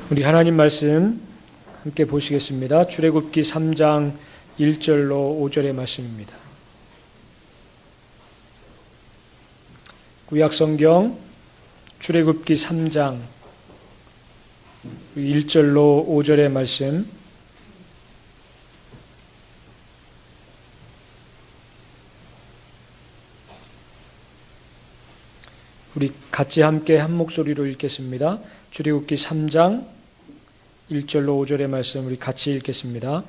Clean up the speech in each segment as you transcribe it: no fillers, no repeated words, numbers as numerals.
우리 하나님 말씀 함께 보시겠습니다. 출애굽기 3장 1절로 5절의 말씀입니다. 구약성경 출애굽기 3장 1절로 5절의 말씀, 우리 같이 함께 한 목소리로 읽겠습니다. 출애굽기 3장 1절로 5절의 말씀 우리 같이 읽겠습니다.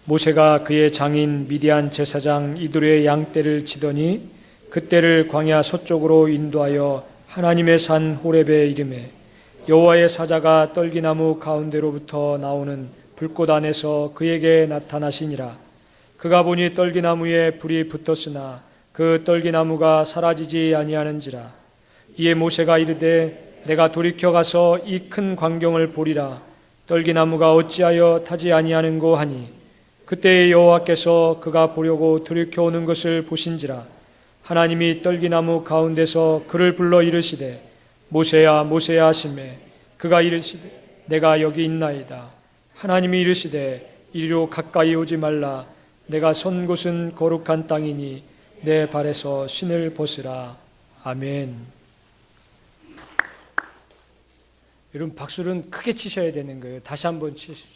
모세가 그의 장인 미디안 제사장 이드로의 양떼를 치더니 그떼를 광야 서쪽으로 인도하여 하나님의 산 호렙에 이르매 여호와의 사자가 떨기나무 가운데로부터 나오는 불꽃 안에서 그에게 나타나시니라. 그가 보니 떨기나무에 불이 붙었으나 그 떨기나무가 사라지지 아니하는지라. 이에 모세가 이르되 내가 돌이켜 가서 이 큰 광경을 보리라. 떨기나무가 어찌하여 타지 아니하는고 하니 그때 여호와께서 그가 보려고 돌이켜 오는 것을 보신지라. 하나님이 떨기나무 가운데서 그를 불러 이르시되 모세야 모세야 하시매 그가 이르시되 내가 여기 있나이다. 하나님이 이르시되 이리로 가까이 오지 말라. 내가 선 곳은 거룩한 땅이니 내 발에서 신을 벗으라. 아멘. 여러분 박수는 크게 치셔야 되는 거예요. 다시 한번 치십시오.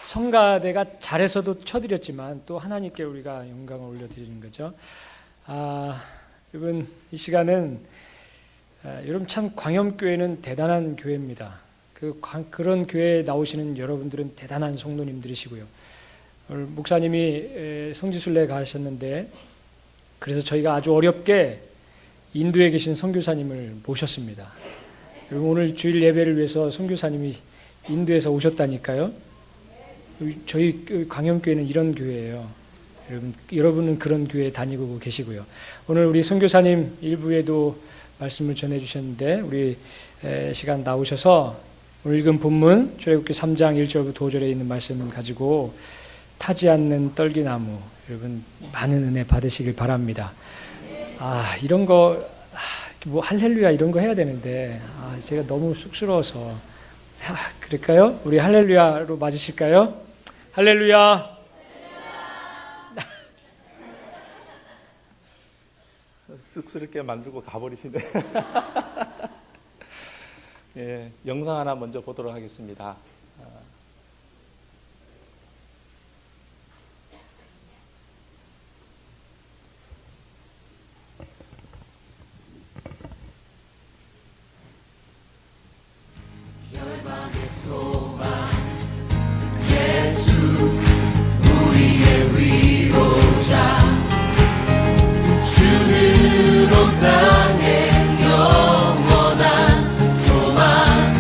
성가대가 잘해서도 쳐드렸지만 또 하나님께 우리가 영광을 올려드리는 거죠. 여러분 이 시간은 여러분 참 광염교회는 대단한 교회입니다. 그런 교회에 나오시는 여러분들은 대단한 성도님들이시고요. 오늘 목사님이 성지순례 가셨는데 그래서 저희가 아주 어렵게 인도에 계신 선교사님을 모셨습니다. 여러분 오늘 주일 예배를 위해서 선교사님이 인도에서 오셨다니까요. 저희 광염교회는 이런 교회예요. 여러분은 그런 교회에 다니고 계시고요. 오늘 우리 선교사님 일부에도 말씀을 전해주셨는데 우리 시간 나오셔서 오늘 읽은 본문 출애굽기 3장 1절부터 5절에 있는 말씀 가지고 타지 않는 떨기나무, 여러분 많은 은혜 받으시길 바랍니다. 이런 거 뭐 할렐루야 이런 거 해야 되는데 제가 너무 쑥스러워서 그럴까요? 우리 할렐루야로 맞으실까요? 할렐루야. 쑥스럽게 만들고 가버리시네. 예, 영상 하나 먼저 보도록 하겠습니다. 열방의 소망 예수 우리의 위로자 주는 온 땅에 영원한 소망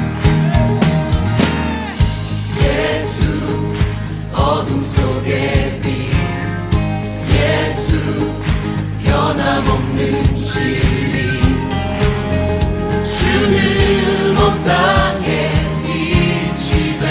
예수 어둠 속의 빛 예수 변함없는 진리 주는 온 땅에 주님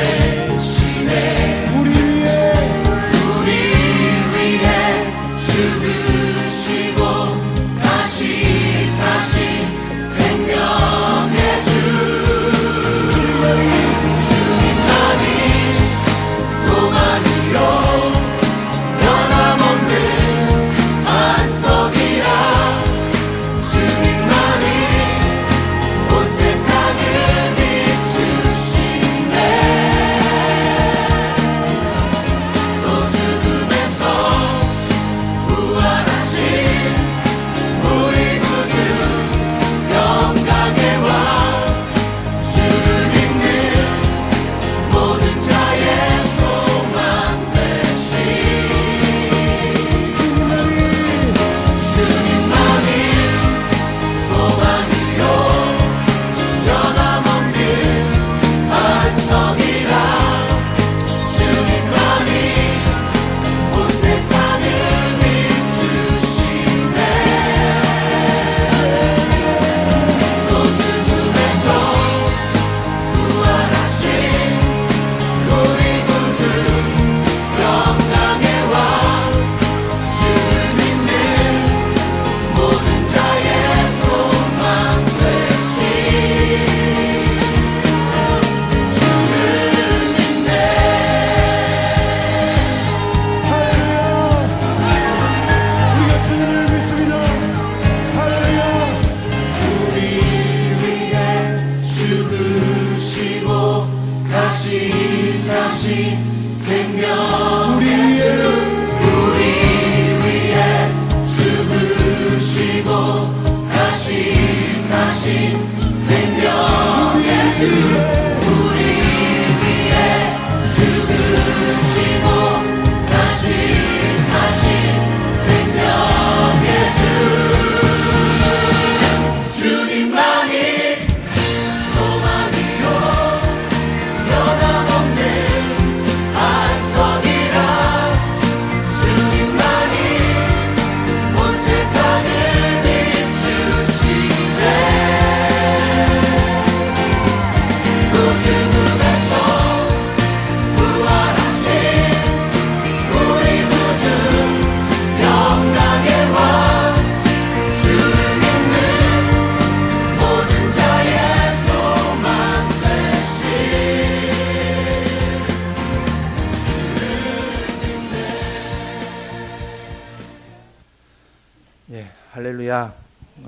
예, 할렐루야.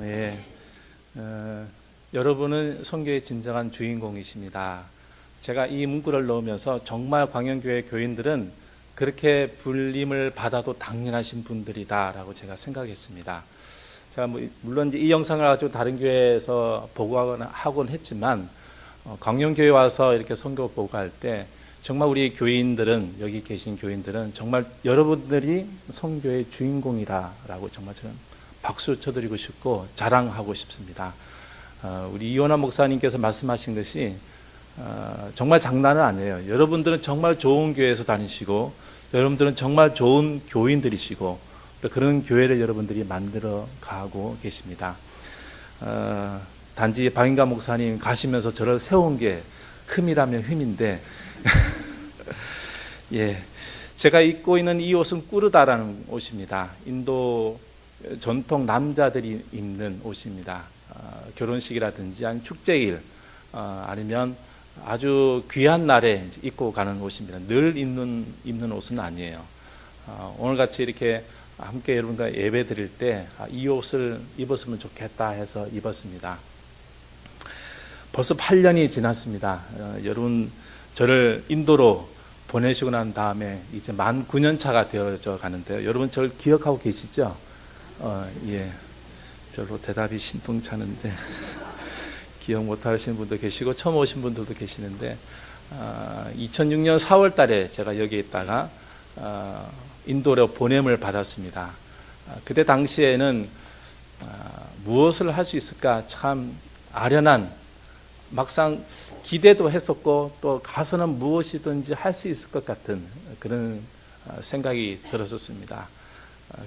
예, 여러분은 선교의 진정한 주인공이십니다. 제가 이 문구를 넣으면서 정말 광영교회 교인들은 그렇게 불림을 받아도 당연하신 분들이다라고 제가 생각했습니다. 제가 물론 이 영상을 가지고 다른 교회에서 보고하거나 하곤 했지만 광영교회 와서 이렇게 선교 보고할 때 정말 우리 교인들은, 여기 계신 교인들은 정말 여러분들이 선교의 주인공이다라고 정말 저는 박수 쳐드리고 싶고 자랑하고 싶습니다. 우리 이원환 목사님께서 말씀하신 것이 정말 장난은 아니에요. 여러분들은 정말 좋은 교회에서 다니시고 여러분들은 정말 좋은 교인들이시고 또 그런 교회를 여러분들이 만들어 가고 계십니다. 단지 박인가 목사님 가시면서 저를 세운 게 흠이라면 흠인데 예, 제가 입고 있는 이 옷은 꾸르다라는 옷입니다. 인도 전통 남자들이 입는 옷입니다. 결혼식이라든지 아니면 축제일 아니면 아주 귀한 날에 입고 가는 옷입니다. 늘 입는 옷은 아니에요. 오늘같이 이렇게 함께 여러분과 예배 드릴 때 이 옷을 입었으면 좋겠다 해서 입었습니다. 벌써 8년이 지났습니다. 여러분 저를 인도로 보내시고 난 다음에 이제 만 9년 차가 되어져 가는데요. 여러분 저를 기억하고 계시죠? 예, 별로 대답이 신통찮은데 기억 못하시는 분도 계시고 처음 오신 분들도 계시는데 2006년 4월 달에 제가 여기에 있다가 인도로 보냄을 받았습니다. 그때 당시에는 무엇을 할 수 있을까 참 아련한, 막상 기대도 했었고 또 가서는 무엇이든지 할 수 있을 것 같은 그런 생각이 들었었습니다.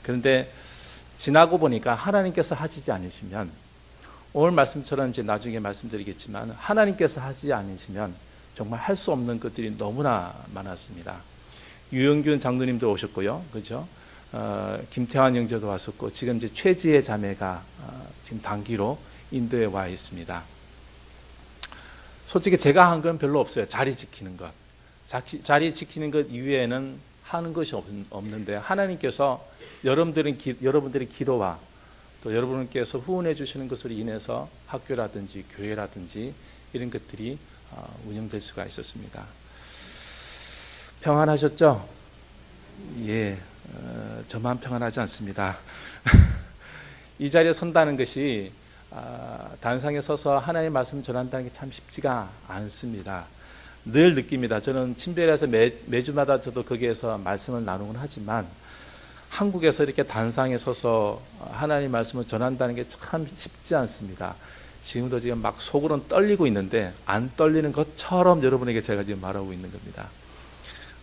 그런데 지나고 보니까 하나님께서 하시지 않으시면, 오늘 말씀처럼 이제 나중에 말씀드리겠지만 하나님께서 하지 않으시면 정말 할 수 없는 것들이 너무나 많았습니다. 유영균 장로님도 오셨고요, 그죠? 김태환 형제도 왔었고 지금 이제 최지혜 자매가 지금 단기로 인도에 와 있습니다. 솔직히 제가 한 건 별로 없어요. 자리 지키는 것. 자리 지키는 것 이외에는 하는 것이 없는데 하나님께서 여러분들의 기도와 또 여러분께서 후원해 주시는 것으로 인해서 학교라든지 교회라든지 이런 것들이 운영될 수가 있었습니다. 평안하셨죠? 예, 저만 평안하지 않습니다. 이 자리에 선다는 것이 단상에 서서 하나님의 말씀을 전한다는 게 참 쉽지가 않습니다. 늘 느낍니다. 저는 침배에서 매주마다 저도 거기에서 말씀을 나누곤 하지만 한국에서 이렇게 단상에 서서 하나님의 말씀을 전한다는 게 참 쉽지 않습니다. 지금도 지금 막 속으로는 떨리고 있는데 안 떨리는 것처럼 여러분에게 제가 지금 말하고 있는 겁니다.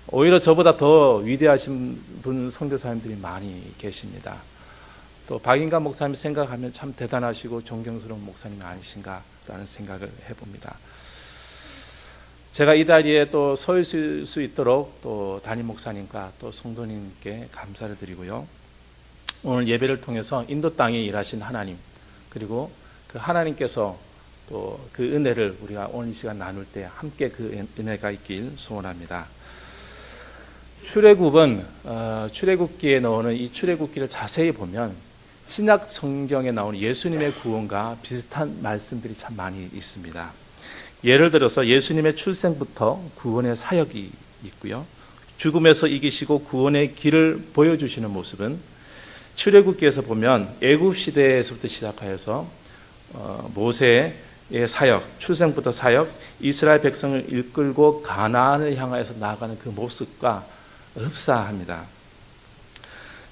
오히려 저보다 더 위대하신 분 선교사님들이 많이 계십니다. 또 박인가 목사님 생각하면 참 대단하시고 존경스러운 목사님이 아니신가라는 생각을 해봅니다. 제가 이 자리에 또 서 있을 수 있도록 또 담임 목사님과 또 성도님께 감사를 드리고요. 오늘 예배를 통해서 인도 땅에 일하신 하나님, 그리고 그 하나님께서 또 그 은혜를 우리가 오늘 이 시간 나눌 때 함께 그 은혜가 있길 소원합니다. 출애굽은 출애굽기에 나오는 이 출애굽기를 자세히 보면 신약 성경에 나오는 예수님의 구원과 비슷한 말씀들이 참 많이 있습니다. 예를 들어서 예수님의 출생부터 구원의 사역이 있고요. 죽음에서 이기시고 구원의 길을 보여주시는 모습은 출애굽기에서 보면 애굽 시대에서부터 시작하여서 모세의 사역, 출생부터 사역, 이스라엘 백성을 이끌고 가나안을 향하여서 나아가는 그 모습과 흡사합니다.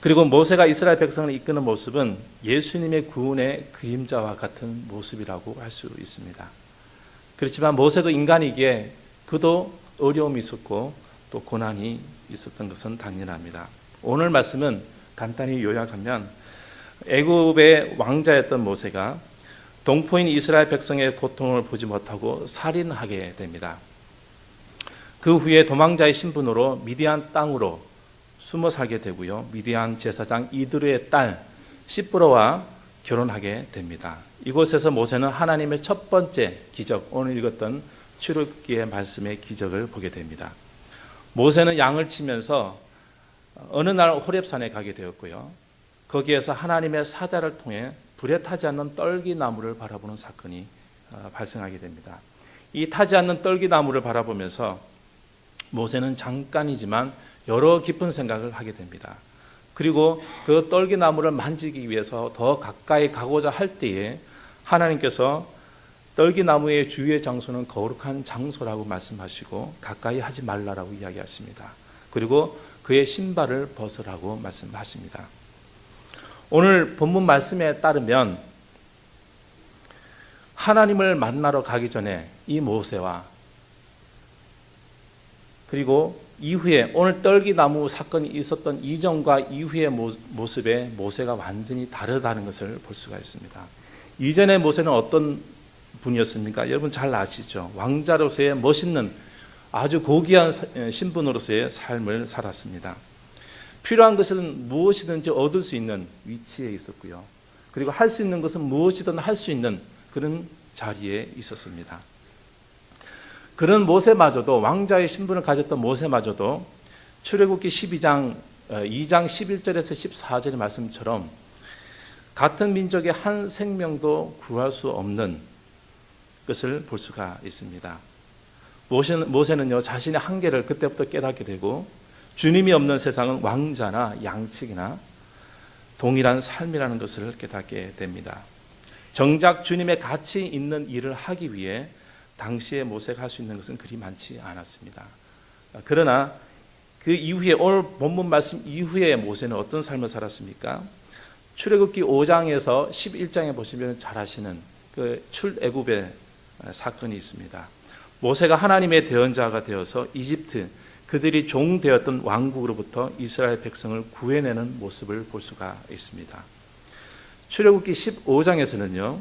그리고 모세가 이스라엘 백성을 이끄는 모습은 예수님의 구원의 그림자와 같은 모습이라고 할 수 있습니다. 그렇지만 모세도 인간이기에 그도 어려움이 있었고 또 고난이 있었던 것은 당연합니다. 오늘 말씀은 간단히 요약하면 애굽의 왕자였던 모세가 동포인 이스라엘 백성의 고통을 보지 못하고 살인하게 됩니다. 그 후에 도망자의 신분으로 미디안 땅으로 숨어 살게 되고요. 미디안 제사장 이드루의 딸 시브라와 결혼하게 됩니다. 이곳에서 모세는 하나님의 첫 번째 기적, 오늘 읽었던 출애굽기의 말씀의 기적을 보게 됩니다. 모세는 양을 치면서 어느 날 호렙산에 가게 되었고요. 거기에서 하나님의 사자를 통해 불에 타지 않는 떨기나무를 바라보는 사건이 발생하게 됩니다. 이 타지 않는 떨기나무를 바라보면서 모세는 잠깐이지만 여러 깊은 생각을 하게 됩니다. 그리고 그 떨기나무를 만지기 위해서 더 가까이 가고자 할 때에 하나님께서 떨기나무의 주위의 장소는 거룩한 장소라고 말씀하시고 가까이 하지 말라라고 이야기하십니다. 그리고 그의 신발을 벗으라고 말씀하십니다. 오늘 본문 말씀에 따르면 하나님을 만나러 가기 전에 이 모세와 그리고 이후에 오늘 떨기나무 사건이 있었던 이전과 이후의 모습에 모세가 완전히 다르다는 것을 볼 수가 있습니다. 이전의 모세는 어떤 분이었습니까? 여러분 잘 아시죠? 왕자로서의 멋있는 아주 고귀한 신분으로서의 삶을 살았습니다. 필요한 것은 무엇이든지 얻을 수 있는 위치에 있었고요. 그리고 할 수 있는 것은 무엇이든 할 수 있는 그런 자리에 있었습니다. 그런 모세마저도 왕자의 신분을 가졌던 모세마저도 출애굽기 2장 11절에서 14절의 말씀처럼 같은 민족의 한 생명도 구할 수 없는 것을 볼 수가 있습니다. 모세는요 자신의 한계를 그때부터 깨닫게 되고 주님이 없는 세상은 왕자나 양측이나 동일한 삶이라는 것을 깨닫게 됩니다. 정작 주님의 가치 있는 일을 하기 위해 당시에 모세가 할 수 있는 것은 그리 많지 않았습니다. 그러나 그 이후에 오늘 본문 말씀 이후에 모세는 어떤 삶을 살았습니까? 출애굽기 5장에서 11장에 보시면 잘 아시는 그 출애굽의 사건이 있습니다. 모세가 하나님의 대언자가 되어서 이집트 그들이 종되었던 왕국으로부터 이스라엘 백성을 구해내는 모습을 볼 수가 있습니다. 출애굽기 15장에서는요.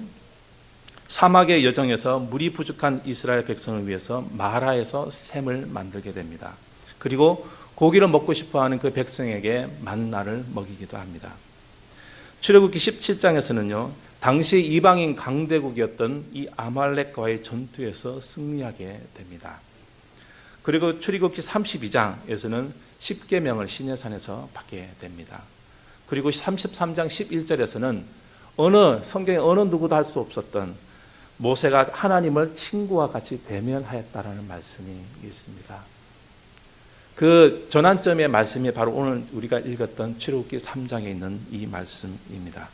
사막의 여정에서 물이 부족한 이스라엘 백성을 위해서 마라에서 샘을 만들게 됩니다. 그리고 고기를 먹고 싶어하는 그 백성에게 만나를 먹이기도 합니다. 출애굽기 17장에서는요. 당시 이방인 강대국이었던 이 아말렉과의 전투에서 승리하게 됩니다. 그리고 출애굽기 32장에서는 십계명을 시내산에서 받게 됩니다. 그리고 33장 11절에서는 성경에 어느 누구도 할 수 없었던 모세가 하나님을 친구와 같이 대면하였다라는 말씀이 있습니다. 그 전환점의 말씀이 바로 오늘 우리가 읽었던 출애굽기 3장에 있는 이 말씀입니다.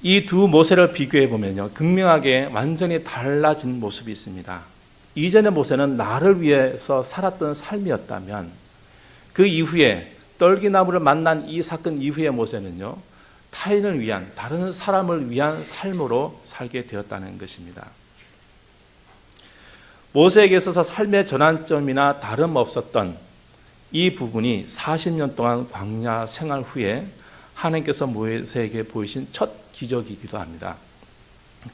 이 두 모세를 비교해 보면요, 극명하게 완전히 달라진 모습이 있습니다. 이전의 모세는 나를 위해서 살았던 삶이었다면 그 이후에 떨기나무를 만난 이 사건 이후의 모세는요, 타인을 위한, 다른 사람을 위한 삶으로 살게 되었다는 것입니다. 모세에게 있어서 삶의 전환점이나 다름없었던 이 부분이 40년 동안 광야 생활 후에 하나님께서 모세에게 보이신 첫 기적이기도 합니다.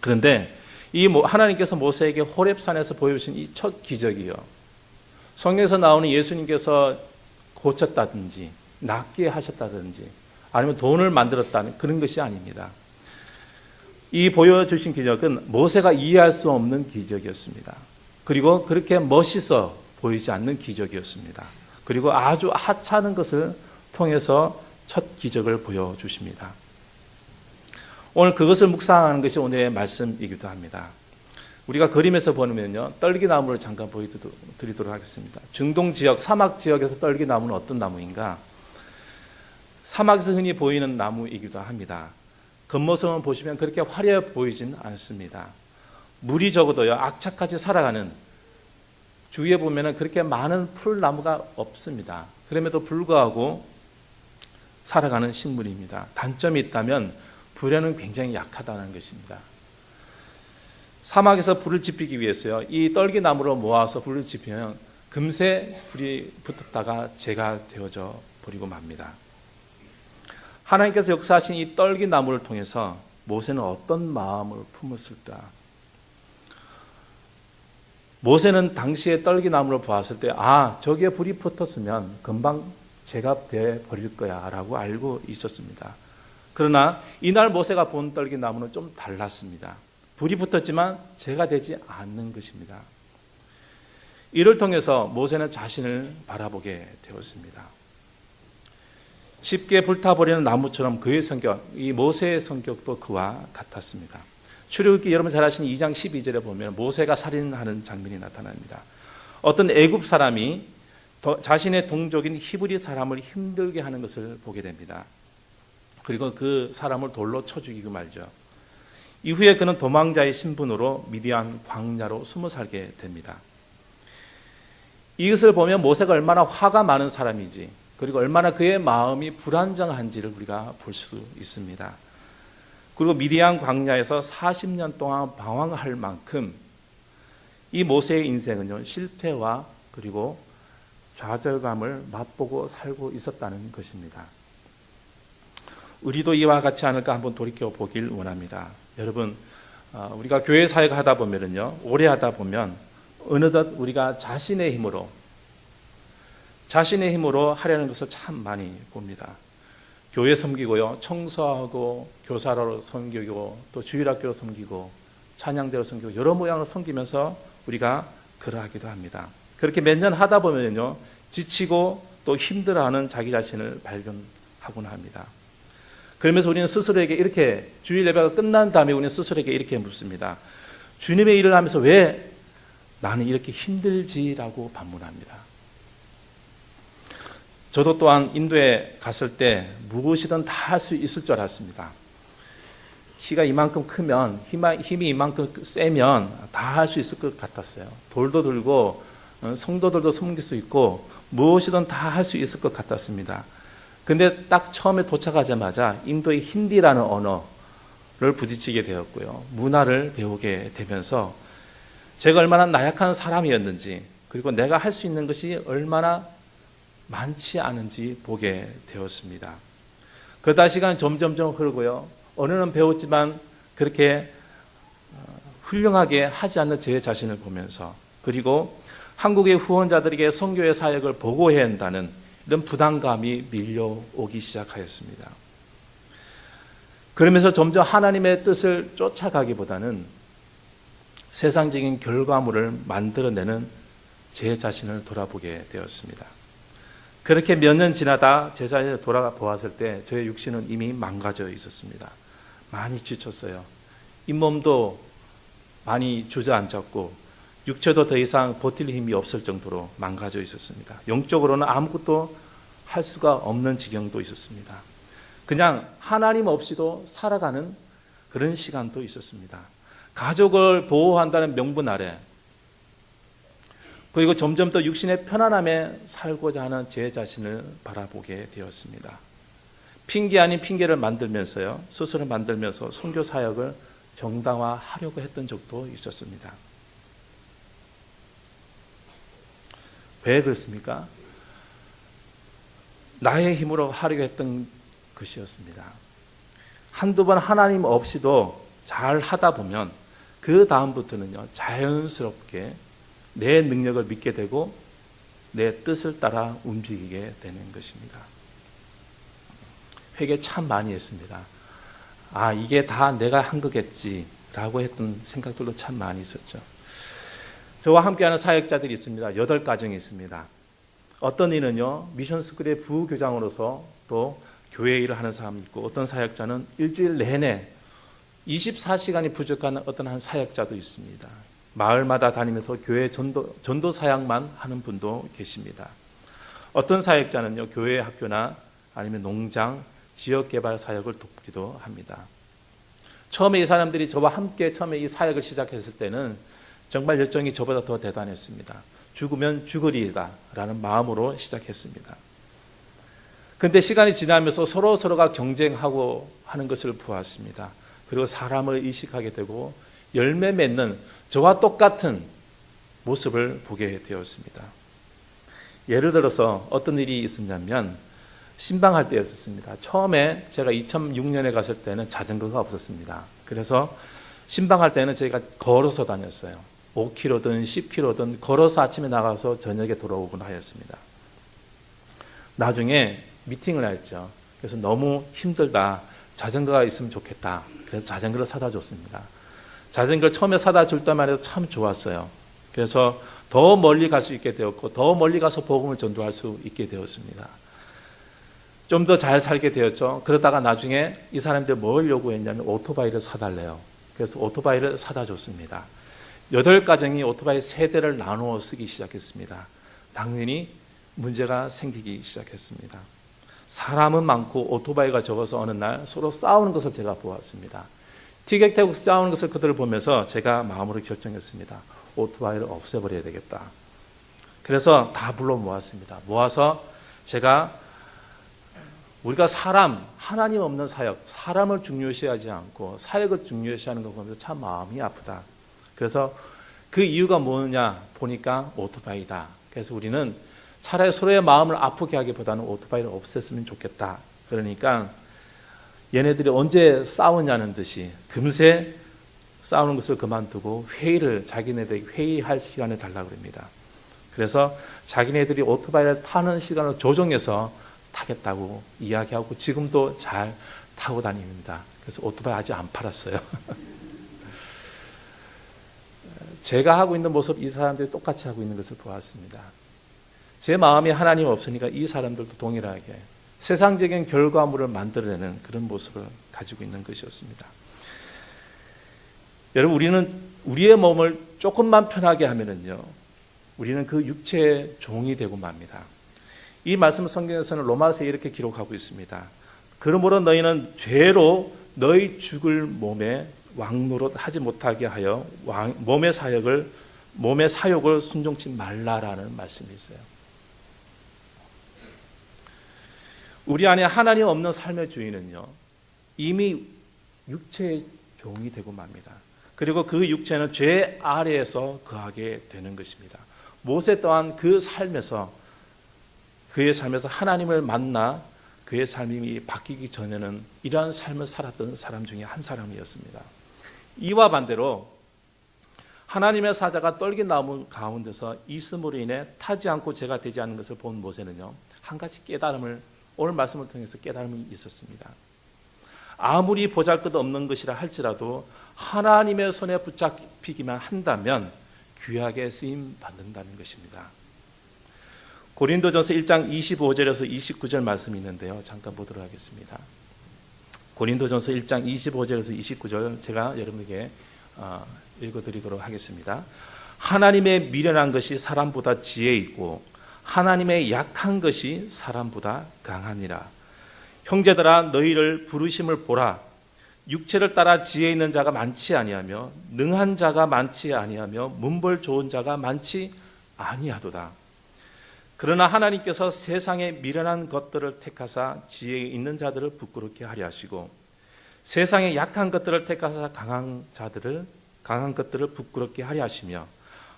그런데 이 하나님께서 모세에게 호렙산에서 보여주신 이 첫 기적이요, 성경에서 나오는 예수님께서 고쳤다든지 낫게 하셨다든지 아니면 돈을 만들었다는 그런 것이 아닙니다. 이 보여주신 기적은 모세가 이해할 수 없는 기적이었습니다. 그리고 그렇게 멋있어 보이지 않는 기적이었습니다. 그리고 아주 하찮은 것을 통해서 첫 기적을 보여주십니다. 오늘 그것을 묵상하는 것이 오늘의 말씀이기도 합니다. 우리가 그림에서 보면요, 떨기나무를 잠깐 보여드리도록 하겠습니다. 중동 지역, 사막 지역에서 떨기나무는 어떤 나무인가? 사막에서 흔히 보이는 나무이기도 합니다. 겉모습을 보시면 그렇게 화려해 보이진 않습니다. 물이 적어도요, 악착같이 살아가는, 주위에 보면 그렇게 많은 풀나무가 없습니다. 그럼에도 불구하고 살아가는 식물입니다. 단점이 있다면 불에는 굉장히 약하다는 것입니다. 사막에서 불을 지피기 위해서요, 이 떨기나무를 모아서 불을 지피면 금세 불이 붙었다가 재가 되어져 버리고 맙니다. 하나님께서 역사하신 이 떨기나무를 통해서 모세는 어떤 마음을 품었을까? 모세는 당시에 떨기나무를 보았을 때, 저기에 불이 붙었으면 금방 재가 돼 버릴 거야 라고 알고 있었습니다. 그러나 이날 모세가 본 떨기나무는 좀 달랐습니다. 불이 붙었지만 재가 되지 않는 것입니다. 이를 통해서 모세는 자신을 바라보게 되었습니다. 쉽게 불타버리는 나무처럼 그의 성격, 이 모세의 성격도 그와 같았습니다. 출애굽기 여러분 잘 아시는 2장 12절에 보면 모세가 살인하는 장면이 나타납니다. 어떤 애굽 사람이 자신의 동족인 히브리 사람을 힘들게 하는 것을 보게 됩니다. 그리고 그 사람을 돌로 쳐 죽이고 말죠. 이후에 그는 도망자의 신분으로 미디안 광야로 숨어 살게 됩니다. 이것을 보면 모세가 얼마나 화가 많은 사람이지, 그리고 얼마나 그의 마음이 불안정한지를 우리가 볼 수 있습니다. 그리고 미디안 광야에서 40년 동안 방황할 만큼 이 모세의 인생은요, 실패와 그리고 좌절감을 맛보고 살고 있었다는 것입니다. 우리도 이와 같지 않을까 한번 돌이켜 보길 원합니다. 여러분, 우리가 교회 사역을 하다 보면요, 오래 하다 보면 어느덧 우리가 자신의 힘으로 하려는 것을 참 많이 봅니다. 교회 섬기고요, 청소하고 교사로 섬기고 또 주일학교로 섬기고 찬양대로 섬기고 여러 모양으로 섬기면서 우리가 그러하기도 합니다. 그렇게 몇 년 하다 보면요, 지치고 또 힘들어하는 자기 자신을 발견하곤 합니다. 그러면서 우리는 스스로에게 이렇게, 주일 예배가 끝난 다음에 우리는 스스로에게 이렇게 묻습니다. 주님의 일을 하면서 왜 나는 이렇게 힘들지라고 반문합니다. 저도 또한 인도에 갔을 때 무엇이든 다 할 수 있을 줄 알았습니다. 키가 이만큼 크면, 힘이 이만큼 세면 다 할 수 있을 것 같았어요. 돌도 들고 성도들도 섬길 수 있고 무엇이든 다 할 수 있을 것 같았습니다. 근데 딱 처음에 도착하자마자 인도의 힌디라는 언어를 부딪히게 되었고요. 문화를 배우게 되면서 제가 얼마나 나약한 사람이었는지, 그리고 내가 할 수 있는 것이 얼마나 많지 않은지 보게 되었습니다. 그러다 시간이 점점점 흐르고요. 언어는 배웠지만 그렇게 훌륭하게 하지 않는 제 자신을 보면서, 그리고 한국의 후원자들에게 선교의 사역을 보고해야 한다는 이런 부담감이 밀려오기 시작하였습니다. 그러면서 점점 하나님의 뜻을 쫓아가기보다는 세상적인 결과물을 만들어내는 제 자신을 돌아보게 되었습니다. 그렇게 몇 년 지나다 제 자신을 돌아보았을 때 저의 육신은 이미 망가져 있었습니다. 많이 지쳤어요. 잇몸도 많이 주저앉았고 육체도 더 이상 버틸 힘이 없을 정도로 망가져 있었습니다. 영적으로는 아무것도 할 수가 없는 지경도 있었습니다. 그냥 하나님 없이도 살아가는 그런 시간도 있었습니다. 가족을 보호한다는 명분 아래, 그리고 점점 더 육신의 편안함에 살고자 하는 제 자신을 바라보게 되었습니다. 핑계 아닌 핑계를 만들면서요, 스스로 만들면서 선교 사역을 정당화하려고 했던 적도 있었습니다. 왜 그렇습니까? 나의 힘으로 하려고 했던 것이었습니다. 한두 번 하나님 없이도 잘 하다 보면 그 다음부터는요, 자연스럽게 내 능력을 믿게 되고 내 뜻을 따라 움직이게 되는 것입니다. 회개 참 많이 했습니다. 아, 이게 다 내가 한 거겠지라고 했던 생각들도 참 많이 있었죠. 저와 함께하는 사역자들이 있습니다. 8가정이 있습니다. 어떤 이는요, 미션스쿨의 부교장으로서 또 교회 일을 하는 사람이 있고, 어떤 사역자는 일주일 내내 24시간이 부족한 어떤 한 사역자도 있습니다. 마을마다 다니면서 교회 전도 사역만 하는 분도 계십니다. 어떤 사역자는요, 교회 학교나 아니면 농장, 지역개발 사역을 돕기도 합니다. 처음에 이 사람들이 저와 함께 처음에 이 사역을 시작했을 때는 정말 열정이 저보다 더 대단했습니다. 죽으면 죽으리이다 라는 마음으로 시작했습니다. 그런데 시간이 지나면서 서로가 경쟁하고 하는 것을 보았습니다. 그리고 사람을 의식하게 되고 열매 맺는 저와 똑같은 모습을 보게 되었습니다. 예를 들어서 어떤 일이 있었냐면 신방할 때였습니다. 처음에 제가 2006년에 갔을 때는 자전거가 없었습니다. 그래서 신방할 때는 저희가 걸어서 다녔어요. 5km든 10km든 걸어서 아침에 나가서 저녁에 돌아오곤 하였습니다. 나중에 미팅을 했죠. 그래서 너무 힘들다. 자전거가 있으면 좋겠다. 그래서 자전거를 사다 줬습니다. 자전거를 처음에 사다 줄 때만 해도 참 좋았어요. 그래서 더 멀리 갈 수 있게 되었고 더 멀리 가서 복음을 전도할 수 있게 되었습니다. 좀 더 잘 살게 되었죠. 그러다가 나중에 이 사람들 뭘 요구했냐면 오토바이를 사달래요. 그래서 오토바이를 사다 줬습니다. 8가정이 오토바이 3대를 나누어 쓰기 시작했습니다. 당연히 문제가 생기기 시작했습니다. 사람은 많고 오토바이가 적어서 어느 날 서로 싸우는 것을 제가 보았습니다. 티격태격 싸우는 것을 그들을 보면서 제가 마음으로 결정했습니다. 오토바이를 없애버려야 되겠다. 그래서 다 불러 모았습니다. 모아서 제가 우리가 하나님 없는 사역, 사람을 중요시하지 않고 사역을 중요시하는 거 보면서 참 마음이 아프다. 그래서 그 이유가 뭐냐 보니까 오토바이다. 그래서 우리는 차라리 서로의 마음을 아프게 하기보다는 오토바이를 없앴으면 좋겠다. 그러니까 얘네들이 언제 싸우냐는 듯이 금세 싸우는 것을 그만두고 자기네들이 회의할 시간을 달라고 합니다. 그래서 자기네들이 오토바이를 타는 시간을 조정해서 타겠다고 이야기하고 지금도 잘 타고 다닙니다. 그래서 오토바이 아직 안 팔았어요. 제가 하고 있는 모습 이 사람들이 똑같이 하고 있는 것을 보았습니다. 제 마음이 하나님 없으니까 이 사람들도 동일하게 세상적인 결과물을 만들어내는 그런 모습을 가지고 있는 것이었습니다. 여러분, 우리는 우리의 몸을 조금만 편하게 하면은요, 우리는 그 육체의 종이 되고 맙니다. 이 말씀 성경에서는 로마서에 이렇게 기록하고 있습니다. 그러므로 너희는 죄로 너희 죽을 몸에 왕노릇 하지 못하게 하여 몸의 사욕을 순종치 말라라는 말씀이 있어요. 우리 안에 하나님 없는 삶의 주인은요, 이미 육체의 종이 되고 맙니다. 그리고 그 육체는 죄 아래에서 거하게 되는 것입니다. 모세 또한 그의 삶에서 하나님을 만나 그의 삶이 바뀌기 전에는 이러한 삶을 살았던 사람 중에 한 사람이었습니다. 이와 반대로 하나님의 사자가 떨기나무 가운데서 있음으로 인해 타지 않고 죄가 되지 않는 것을 본 모세는요, 한 가지 깨달음을, 오늘 말씀을 통해서 깨달음이 있었습니다. 아무리 보잘것없는 것이라 할지라도 하나님의 손에 붙잡히기만 한다면 귀하게 쓰임 받는다는 것입니다. 고린도전서 1장 25절에서 29절 말씀이 있는데요, 잠깐 보도록 하겠습니다. 고린도전서 1장 25절에서 29절 제가 여러분에게 읽어드리도록 하겠습니다. 하나님의 미련한 것이 사람보다 지혜 있고 하나님의 약한 것이 사람보다 강하니라. 형제들아, 너희를 부르심을 보라. 육체를 따라 지혜 있는 자가 많지 아니하며 능한 자가 많지 아니하며 문벌 좋은 자가 많지 아니하도다. 그러나 하나님께서 세상의 미련한 것들을 택하사 지혜 있는 자들을 부끄럽게 하려 하시고 세상의 약한 것들을 택하사 강한 것들을 부끄럽게 하려 하시며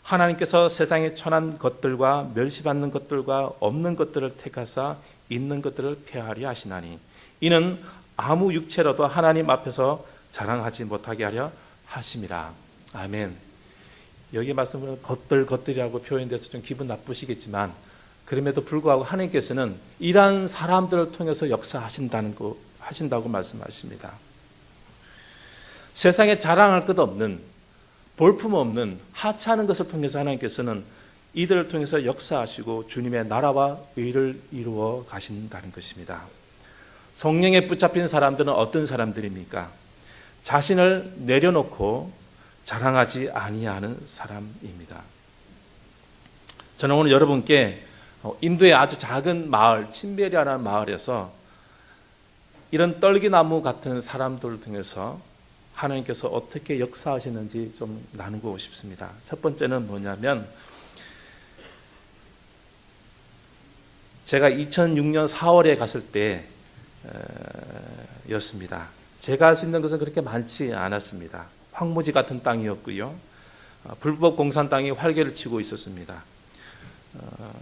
하나님께서 세상의 천한 것들과 멸시받는 것들과 없는 것들을 택하사 있는 것들을 폐하려 하시나니 이는 아무 육체라도 하나님 앞에서 자랑하지 못하게 하려 하심이라. 아멘. 여기 말씀은 것들이라고 표현돼서 좀 기분 나쁘시겠지만 그럼에도 불구하고 하나님께서는 이러한 사람들을 통해서 하신다고 말씀하십니다. 세상에 자랑할 것 없는, 볼품없는 하찮은 것을 통해서 하나님께서는 이들을 통해서 역사하시고 주님의 나라와 의를 이루어 가신다는 것입니다. 성령에 붙잡힌 사람들은 어떤 사람들입니까? 자신을 내려놓고 자랑하지 아니하는 사람입니다. 저는 오늘 여러분께 인도의 아주 작은 마을, 침베리아라는 마을에서 이런 떨기나무 같은 사람들을 통해서 하나님께서 어떻게 역사하시는지 좀 나누고 싶습니다. 첫 번째는 뭐냐면 제가 2006년 4월에 갔을 때였습니다. 제가 할 수 있는 것은 그렇게 많지 않았습니다. 황무지 같은 땅이었고요. 불법 공산 땅이 활개를 치고 있었습니다.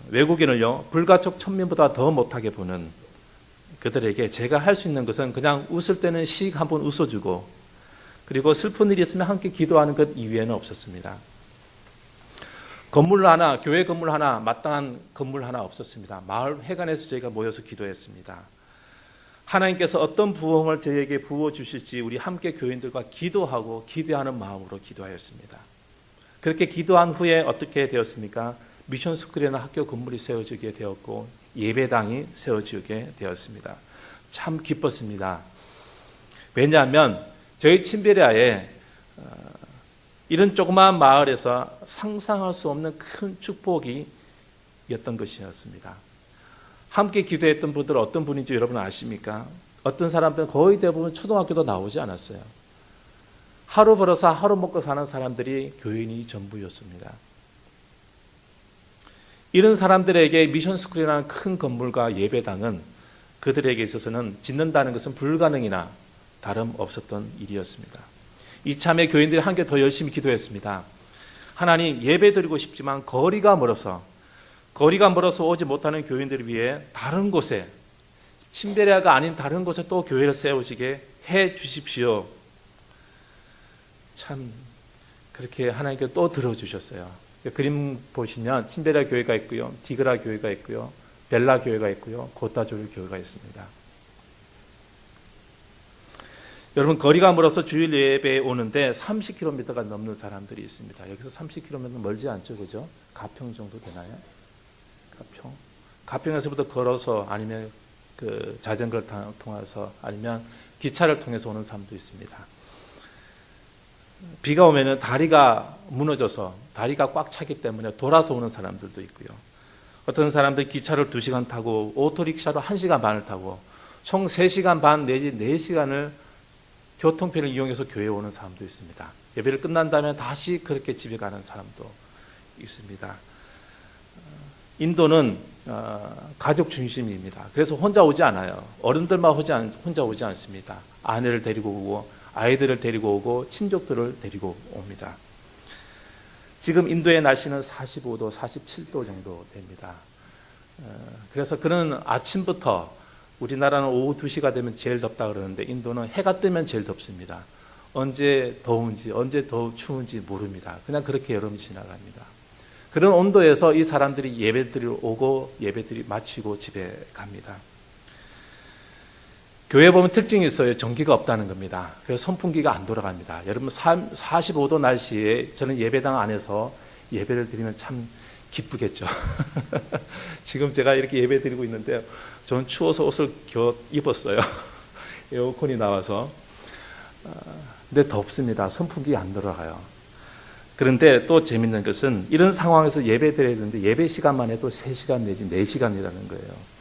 외국인을요, 불가촉 천민보다 더 못하게 보는 그들에게 제가 할 수 있는 것은 그냥 웃을 때는 씩 한번 웃어주고 그리고 슬픈 일이 있으면 함께 기도하는 것 이외에는 없었습니다. 교회 건물 하나, 마땅한 건물 하나 없었습니다. 마을 회관에서 저희가 모여서 기도했습니다. 하나님께서 어떤 부흥을 저에게 부어주실지 우리 함께 교인들과 기도하고 기대하는 마음으로 기도하였습니다. 그렇게 기도한 후에 어떻게 되었습니까? 미션 스쿨이라는 학교 건물이 세워지게 되었고 예배당이 세워지게 되었습니다. 참 기뻤습니다. 왜냐하면 저희 친베리아에 이런 조그마한 마을에서 상상할 수 없는 큰 축복이 였던 것이었습니다. 함께 기도했던 분들 어떤 분인지 여러분 아십니까? 어떤 사람들은 거의 대부분 초등학교도 나오지 않았어요. 하루 벌어서 하루 먹고 사는 사람들이 교인이 전부였습니다. 이런 사람들에게 미션스쿨이라는 큰 건물과 예배당은 그들에게 있어서는 짓는다는 것은 불가능이나 다름없었던 일이었습니다. 이참에 교인들이 한결 더 열심히 기도했습니다. 하나님, 예배드리고 싶지만 거리가 멀어서 오지 못하는 교인들을 위해 다른 곳에, 친베리아가 아닌 다른 곳에 또 교회를 세우시게 해 주십시오. 참 그렇게 하나님께 또 들어주셨어요. 그림 보시면 친베리아 교회가 있고요, 디그라 교회가 있고요, 벨라 교회가 있고요, 고타조르 교회가 있습니다. 여러분, 거리가 멀어서 주일 예배에 오는데 30km가 넘는 사람들이 있습니다. 여기서 30km 멀지 않죠, 그죠? 가평 정도 되나요? 가평에서부터 걸어서 아니면 그 자전거를 통해서 아니면 기차를 통해서 오는 사람도 있습니다. 비가 오면은 다리가 무너져서 다리가 꽉 차기 때문에 돌아서 오는 사람들도 있고요. 어떤 사람들 기차를 2시간 타고 오토릭샤로 1시간 반을 타고 총 3시간 반 내지 4시간을 교통편을 이용해서 교회에 오는 사람도 있습니다. 예배를 끝난 다음에 다시 그렇게 집에 가는 사람도 있습니다. 인도는 가족 중심입니다. 그래서 혼자 오지 않아요. 어른들만 혼자 오지 않습니다. 아내를 데리고 오고 아이들을 데리고 오고 친족들을 데리고 옵니다. 지금 인도의 날씨는 45도, 47도 정도 됩니다. 그래서 그는 아침부터, 우리나라는 오후 2시가 되면 제일 덥다 그러는데 인도는 해가 뜨면 제일 덥습니다. 언제 더운지 언제 더 추운지 모릅니다. 그냥 그렇게 여름이 지나갑니다. 그런 온도에서 이 사람들이 예배드리러 오고 예배드리 마치고 집에 갑니다. 교회 보면 특징이 있어요. 전기가 없다는 겁니다. 그래서 선풍기가 안 돌아갑니다. 여러분, 45도 날씨에 저는 예배당 안에서 예배를 드리면 참 기쁘겠죠. 지금 제가 이렇게 예배 드리고 있는데 저는 추워서 옷을 겨 입었어요. 에어컨이 나와서. 근데 덥습니다. 선풍기 안 돌아가요. 그런데 또 재밌는 것은 이런 상황에서 예배 드려야 되는데 예배 시간만 해도 3시간 내지 4시간이라는 거예요.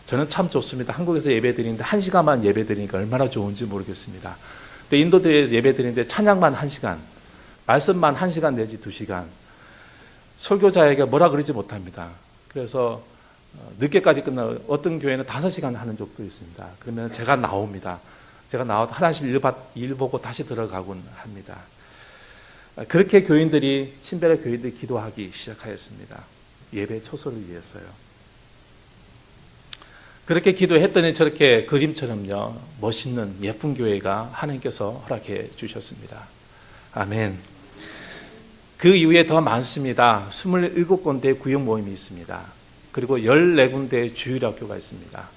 저는 참 좋습니다. 한국에서 예배 드리는데 1시간만 예배 드리니까 얼마나 좋은지 모르겠습니다. 근데 인도에서 예배 드리는데 찬양만 1시간, 말씀만 1시간 내지 2시간. 설교자에게 뭐라 그러지 못합니다. 그래서 늦게까지 끝나고 어떤 교회는 5시간 하는 적도 있습니다. 그러면 제가 나옵니다. 제가 나와서 화장실 일 보고 다시 들어가곤 합니다. 그렇게 교인들이, 친베리아 교인들이 기도하기 시작하였습니다. 예배 초소를 위해서요. 그렇게 기도했더니 저렇게 그림처럼요, 멋있는 예쁜 교회가 하나님께서 허락해 주셨습니다. 아멘. 그 이후에 더 많습니다. 27군데의 구역 모임이 있습니다. 그리고 14군데의 주일학교가 있습니다.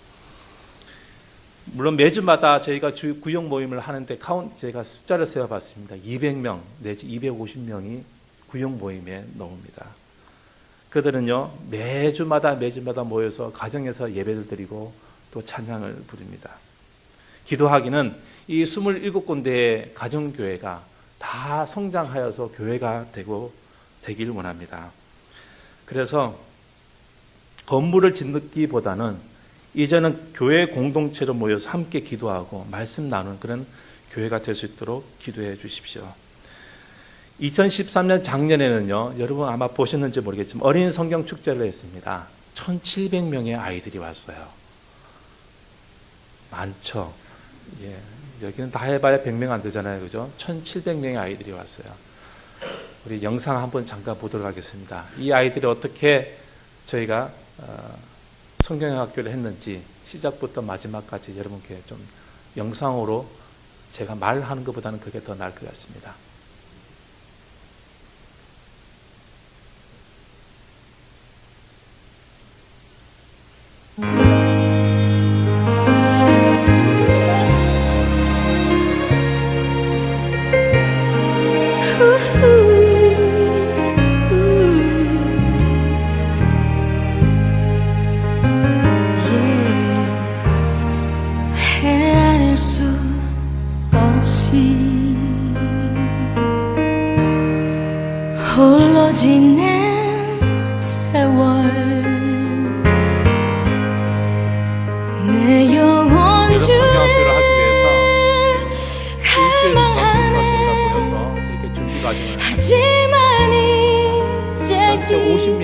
물론 매주마다 저희가 구역 모임을 하는데 제가 숫자를 세어봤습니다. 200명 내지 250명이 구역 모임에 나옵니다. 그들은요, 매주마다 모여서 가정에서 예배를 드리고 또 찬양을 부릅니다. 기도하기는 이 27군데의 가정교회가 다 성장하여서 교회가 되길 원합니다. 그래서 건물을 짓기보다는 이제는 교회 공동체로 모여서 함께 기도하고 말씀 나누는 그런 교회가 될 수 있도록 기도해 주십시오. 2013년 작년에는요, 여러분 아마 보셨는지 모르겠지만 어린이 성경 축제를 했습니다. 1,700명의 아이들이 왔어요. 많죠. 예, 여기는 다 해봐야 100명 안 되잖아요, 그죠? 1,700명의 아이들이 왔어요. 우리 영상 한번 잠깐 보도록 하겠습니다. 이 아이들이 어떻게 저희가 성경학교를 했는지 시작부터 마지막까지 여러분께 좀 영상으로 제가 말하는 것보다는 그게 더 나을 것 같습니다.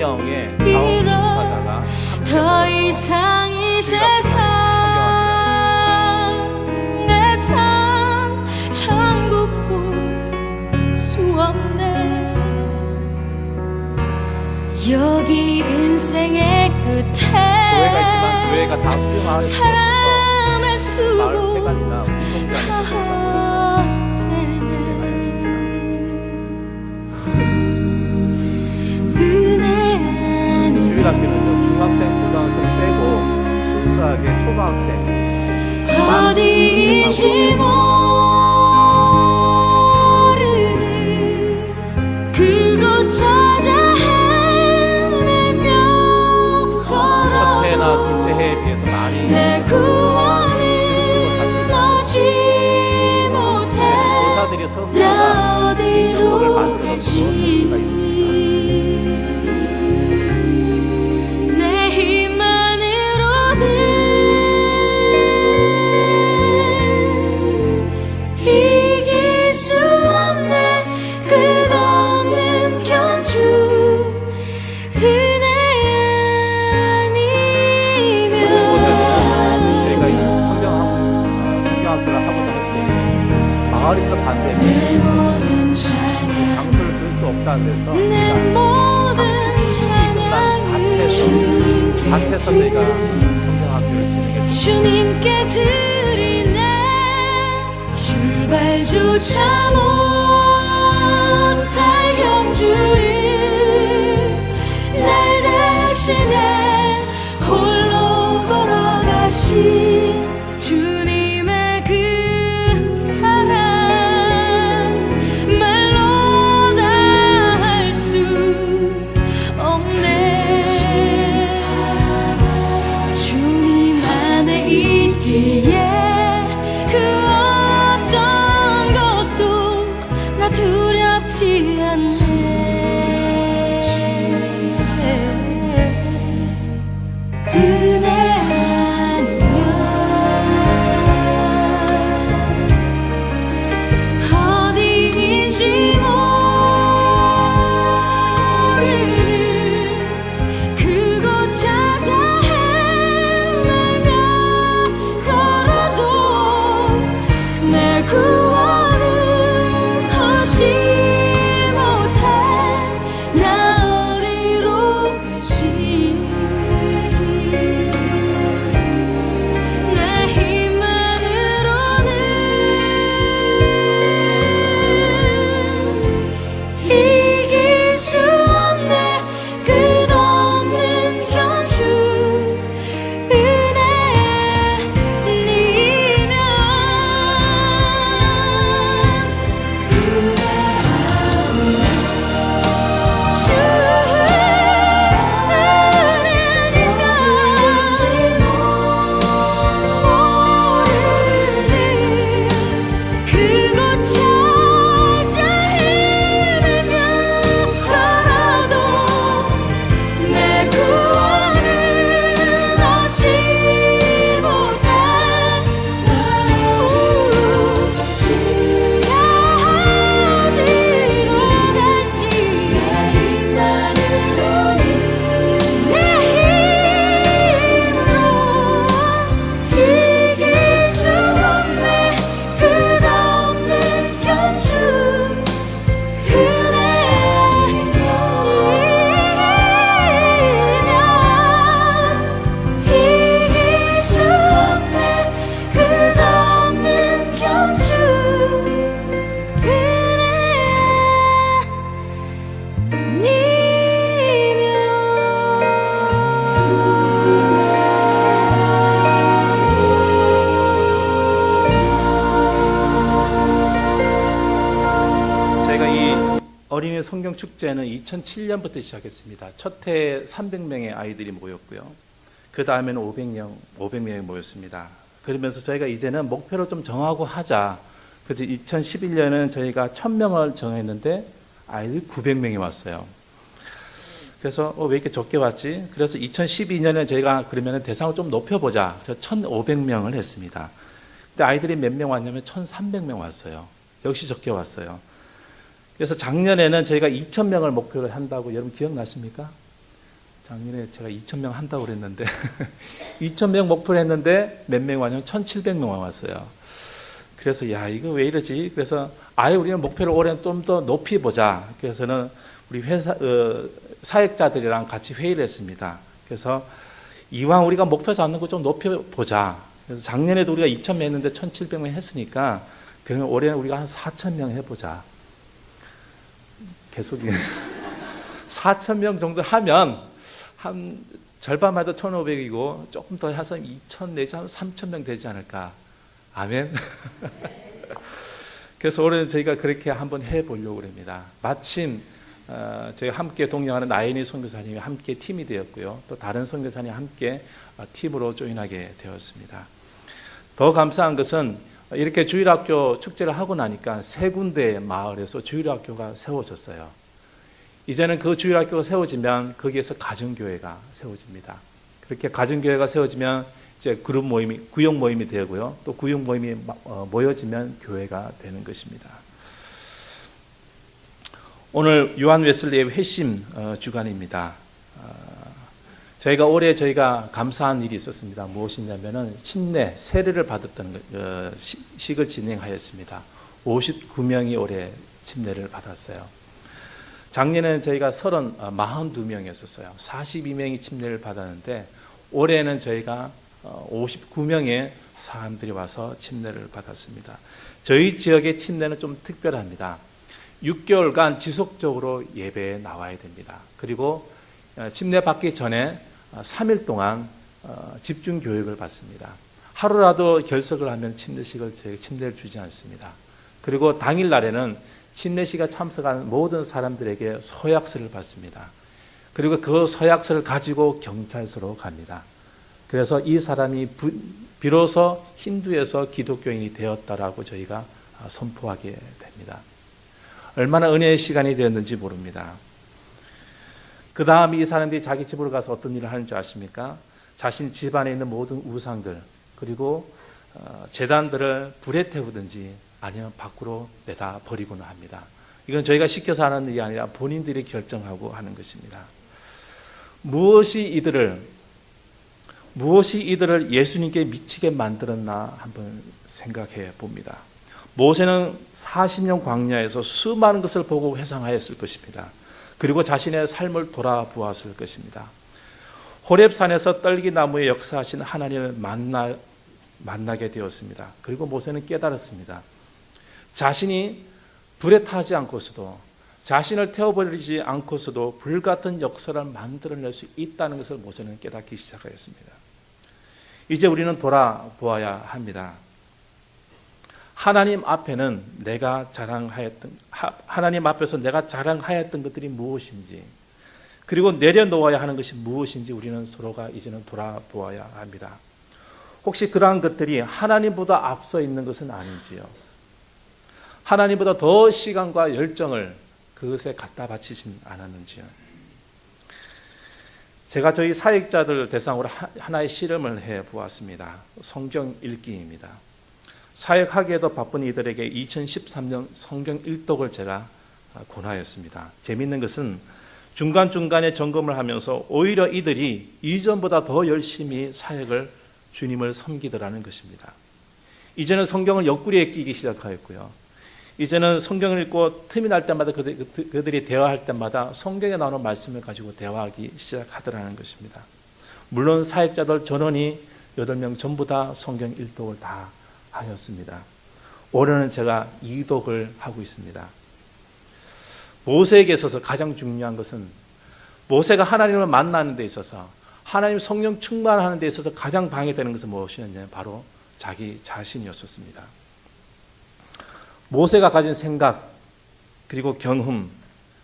명의 자원봉사자가 더 이상 이 세상에서 천국 볼 수 없네. 여기 인생의 끝에 교회가 있지만 교회가 다 수용할 수 없어서 사람의 마을 수고 회관이나 운동장에서 다 되네. 은혜 주일학교는 중학생, 고등학생 빼고 순수하게 초등학생 어디인지 모르는 그곳 찾아 헤매며 첫 해나 걸어도 둘째 해에 비해서 많이 내 구원은 얻지 못해. 교사들이 서로가 나 어디로 만들어서 수가 갈지 있습니다. 내 힘만으로는 이길 수 없네. 끝없는 견주 은혜 아니면 저희가 이 성경학교를 하고자 할 때 마을에서 반대해 내 모든 찬양 장소를 줄 수 없다는 데서 내 모든 찬양을 주님께 밭에서 저희가 성경학교를 진행했습니다. 주님께 드리네. 출발조차 못할 경주를 날 대신해 홀로 걸어가신 주님의 그 사랑 말로 다 할 수 없네. 주님 안에 있기에 그 어떤 것도 나 두렵지 않네. 은혜 아니면 어디인지 모르는 그곳 찾아 헤매며 걸어도 내 구원은 얻지 못해. 나 어디로 갈지 내 힘만으로는 이길 수 없네. 끝없는 견주 은혜 아니면 주 은혜 아니면 모르는 그곳 찾아 헤매며 걸어도 내 구원은 얻지 못해. 어디로 갈지 내 힘만으로는 내 힘으로 이길 수 없네. 끝없는 견주 은혜 아니면 이길 수 없네. 끝없는 견주 저희가 이 어린이 성경 축제는 2007년부터 시작했습니다. 첫 해에 300명의 아이들이 모였고요. 그 다음에는 500명이 모였습니다. 그러면서 저희가 이제는 목표를 좀 정하고 하자. 그래서 2011년은 저희가 1000명을 정했는데 아이들이 900명이 왔어요. 그래서 왜 이렇게 적게 왔지? 그래서 2012년에 저희가 그러면 대상을 좀 높여보자. 그래서 1,500명을 했습니다. 근데 아이들이 몇 명 왔냐면 1,300명 왔어요. 역시 적게 왔어요. 그래서 작년에는 저희가 2,000명을 목표로 한다고 여러분 기억나십니까? 작년에 제가 2,000명 한다고 그랬는데 2,000명 목표를 했는데 몇 명 왔냐면 1,700명 왔어요. 그래서 야 이거 왜 이러지? 그래서 아예 우리는 목표를 올해는 좀 더 높이 보자. 그래서는 우리 회사 사역자들이랑 같이 회의를 했습니다. 그래서 이왕 우리가 목표 잡는 거 좀 높이 보자. 그래서 작년에도 우리가 2,000명 했는데 1,700명 했으니까 그러면 올해는 우리가 한 4,000명 해보자. 계속 4,000명 정도 하면 한 절반만 더 1,500이고 조금 더 해서 2,000 내지 한 3,000명 되지 않을까. 아멘. 그래서 올해는 저희가 그렇게 한번 해보려고 합니다. 마침 저희가 함께 동행하는 나연희 선교사님이 함께 팀이 되었고요. 또 다른 선교사님이 함께 팀으로 조인하게 되었습니다. 더 감사한 것은 이렇게 주일학교 축제를 하고 나니까 3군데 마을에서 주일학교가 세워졌어요. 이제는 그 주일학교가 세워지면 거기에서 가정교회가 세워집니다. 그렇게 가정교회가 세워지면 이제 그룹 모임이, 구역 모임이 되고요. 또 구역 모임이 모여지면 교회가 되는 것입니다. 오늘 요한 웨슬리의 회심 주간입니다. 저희가 올해 감사한 일이 있었습니다. 무엇이냐면은 침례, 세례를 받았던 식을 진행하였습니다. 59명이 올해 침례를 받았어요. 작년에는 저희가 42명이었어요. 42명이 침례를 받았는데 올해는 저희가 59명의 사람들이 와서 침례를 받았습니다. 저희 지역의 침례는 좀 특별합니다. 6개월간 지속적으로 예배에 나와야 됩니다. 그리고 침례 받기 전에 3일 동안 집중 교육을 받습니다. 하루라도 결석을 하면 침례를 주지 않습니다. 그리고 당일 날에는 침례식에 참석한 모든 사람들에게 서약서를 받습니다. 그리고 그 서약서를 가지고 경찰서로 갑니다. 그래서 이 사람이 비로소 힌두에서 기독교인이 되었다라고 저희가 선포하게 됩니다. 얼마나 은혜의 시간이 되었는지 모릅니다. 그 다음 이 사람들이 자기 집으로 가서 어떤 일을 하는 줄 아십니까? 자신 집안에 있는 모든 우상들 그리고 제단들을 불에 태우든지 아니면 밖으로 내다 버리고는 합니다. 이건 저희가 시켜서 하는 일이 아니라 본인들이 결정하고 하는 것입니다. 무엇이 이들을 예수님께 미치게 만들었나 한번 생각해 봅니다. 모세는 40년 광야에서 수많은 것을 보고 회상하였을 것입니다. 그리고 자신의 삶을 돌아보았을 것입니다. 호렙산에서 떨기나무에 역사하신 하나님을 만나게 되었습니다. 그리고 모세는 깨달았습니다. 자신이 불에 타지 않고서도 자신을 태워버리지 않고서도 불같은 역사를 만들어낼 수 있다는 것을 모세는 깨닫기 시작하였습니다. 이제 우리는 돌아보아야 합니다. 하나님 앞에서 내가 자랑하였던 것들이 무엇인지, 그리고 내려놓아야 하는 것이 무엇인지 우리는 서로가 이제는 돌아보아야 합니다. 혹시 그러한 것들이 하나님보다 앞서 있는 것은 아닌지요? 하나님보다 더 시간과 열정을 그것에 갖다 바치진 않았는지요? 제가 저희 사역자들 대상으로 하나의 실험을 해보았습니다. 성경 읽기입니다. 사역하기에도 바쁜 이들에게 2013년 성경 일독을 제가 권하였습니다. 재미있는 것은 중간중간에 점검을 하면서 오히려 이들이 이전보다 더 열심히 사역을 주님을 섬기더라는 것입니다. 이제는 성경을 옆구리에 끼기 시작하였고요. 이제는 성경을 읽고 틈이 날 때마다 그들이 대화할 때마다 성경에 나오는 말씀을 가지고 대화하기 시작하더라는 것입니다. 물론 사역자들 전원이 8명 전부 다 성경 일독을 다 하였습니다. 올해는 제가 2독을 하고 있습니다. 모세에게 있어서 가장 중요한 것은 모세가 하나님을 만나는 데 있어서 하나님 성령 충만하는 데 있어서 가장 방해되는 것은 무엇이었냐면 바로 자기 자신이었습니다. 모세가 가진 생각 그리고 경험,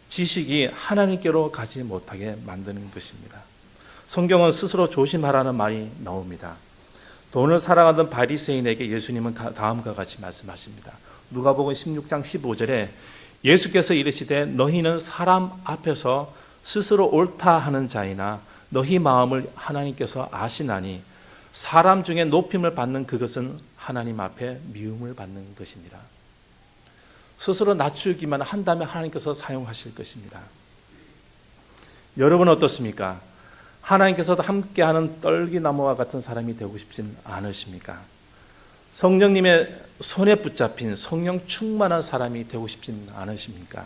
지식이 하나님께로 가지 못하게 만드는 것입니다. 성경은 스스로 조심하라는 말이 나옵니다. 돈을 사랑하던 바리새인에게 예수님은 다음과 같이 말씀하십니다. 누가복음 16장 15절에 예수께서 이르시되 너희는 사람 앞에서 스스로 옳다 하는 자이나 너희 마음을 하나님께서 아시나니 사람 중에 높임을 받는 그것은 하나님 앞에 미움을 받는 것입니다. 스스로 낮추기만 한다면 하나님께서 사용하실 것입니다. 여러분은 어떻습니까? 하나님께서도 함께하는 떨기나무와 같은 사람이 되고 싶진 않으십니까? 성령님의 손에 붙잡힌 성령 충만한 사람이 되고 싶진 않으십니까?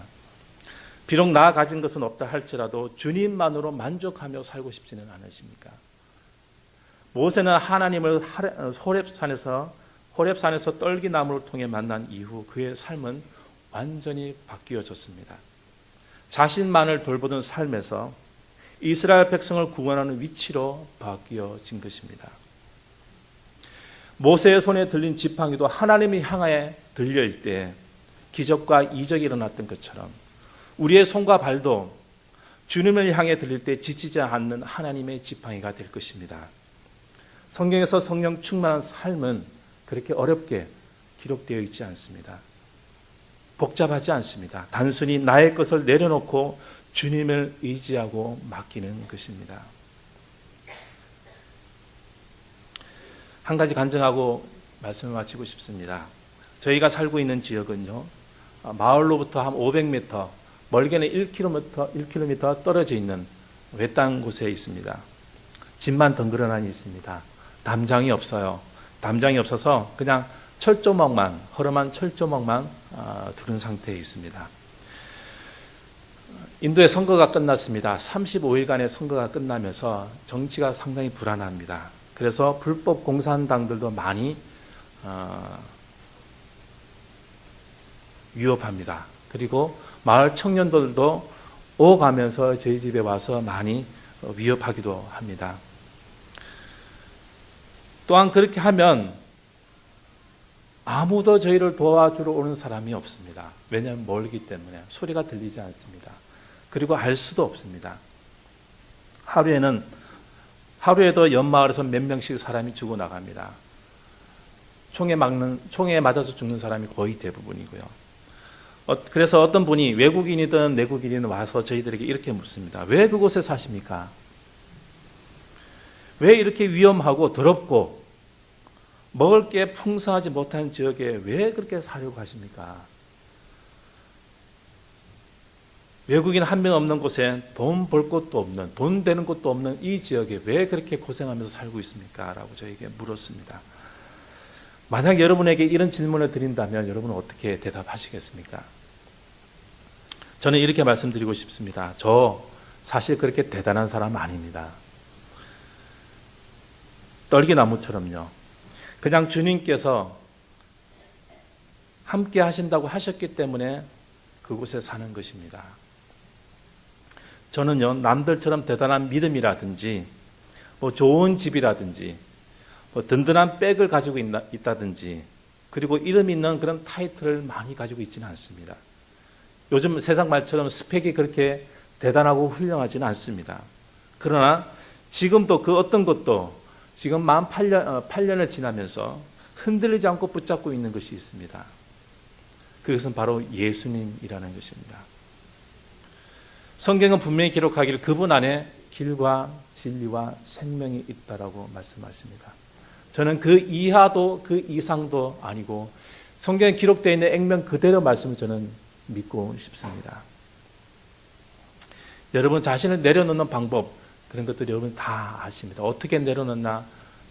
비록 나 가진 것은 없다 할지라도 주님만으로 만족하며 살고 싶지는 않으십니까? 모세는 하나님을 호렙산에서 떨기나무를 통해 만난 이후 그의 삶은 완전히 바뀌어졌습니다. 자신만을 돌보던 삶에서 이스라엘 백성을 구원하는 위치로 바뀌어진 것입니다. 모세의 손에 들린 지팡이도 하나님을 향해 들려일 때 기적과 이적이 일어났던 것처럼 우리의 손과 발도 주님을 향해 들릴 때 지치지 않는 하나님의 지팡이가 될 것입니다. 성경에서 성령 충만한 삶은 그렇게 어렵게 기록되어 있지 않습니다. 복잡하지 않습니다. 단순히 나의 것을 내려놓고 주님을 의지하고 맡기는 것입니다. 한 가지 간증하고 말씀을 마치고 싶습니다. 저희가 살고 있는 지역은요, 마을로부터 한 500m, 멀게는 1km 떨어져 있는 외딴 곳에 있습니다. 집만 덩그러나니 있습니다. 담장이 없어요. 담장이 없어서 그냥 철조망만, 허름한 철조망만 두른 상태에 있습니다. 인도의 선거가 끝났습니다. 35일간의 선거가 끝나면서 정치가 상당히 불안합니다. 그래서 불법 공산당들도 많이 위협합니다. 그리고 마을 청년들도 오가면서 저희 집에 와서 많이 위협하기도 합니다. 또한 그렇게 하면 아무도 저희를 도와주러 오는 사람이 없습니다. 왜냐하면 멀기 때문에 소리가 들리지 않습니다. 그리고 알 수도 없습니다. 하루에도 옆마을에서 몇 명씩 사람이 죽어나갑니다. 총에 맞아서 죽는 사람이 거의 대부분이고요. 그래서 어떤 분이 외국인이든 내국인이든 와서 저희들에게 이렇게 묻습니다. 왜 그곳에 사십니까? 왜 이렇게 위험하고 더럽고 먹을 게 풍성하지 못한 지역에 왜 그렇게 사려고 하십니까? 외국인 한 명 없는 곳에 돈 벌 곳도 없는, 돈 되는 곳도 없는 이 지역에 왜 그렇게 고생하면서 살고 있습니까? 라고 저에게 물었습니다. 만약 여러분에게 이런 질문을 드린다면 여러분은 어떻게 대답하시겠습니까? 저는 이렇게 말씀드리고 싶습니다. 저 사실 그렇게 대단한 사람 아닙니다. 떨기나무처럼요. 그냥 주님께서 함께 하신다고 하셨기 때문에 그곳에 사는 것입니다. 저는요, 남들처럼 대단한 믿음이라든지, 좋은 집이라든지, 든든한 백을 가지고 있다든지, 그리고 이름 있는 그런 타이틀을 많이 가지고 있지는 않습니다. 요즘 세상 말처럼 스펙이 그렇게 대단하고 훌륭하지는 않습니다. 그러나 지금도 그 어떤 것도 지금 만 8년을 지나면서 흔들리지 않고 붙잡고 있는 것이 있습니다. 그것은 바로 예수님이라는 것입니다. 성경은 분명히 기록하기를 그분 안에 길과 진리와 생명이 있다라고 말씀하십니다. 저는 그 이하도 그 이상도 아니고 성경에 기록되어 있는 액면 그대로 말씀을 저는 믿고 싶습니다. 여러분 자신을 내려놓는 방법, 그런 것들 여러분 다 아십니다. 어떻게 내려놓나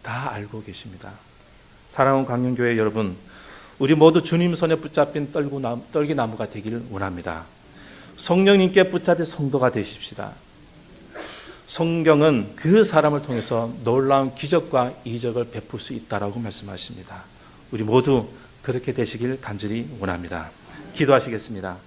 다 알고 계십니다. 사랑하는 강령교회 여러분, 우리 모두 주님 손에 붙잡힌 떨기나무가 되기를 원합니다. 성령님께 붙잡힌 성도가 되십시다. 성경은 그 사람을 통해서 놀라운 기적과 이적을 베풀 수 있다라고 말씀하십니다. 우리 모두 그렇게 되시길 간절히 원합니다. 기도하시겠습니다.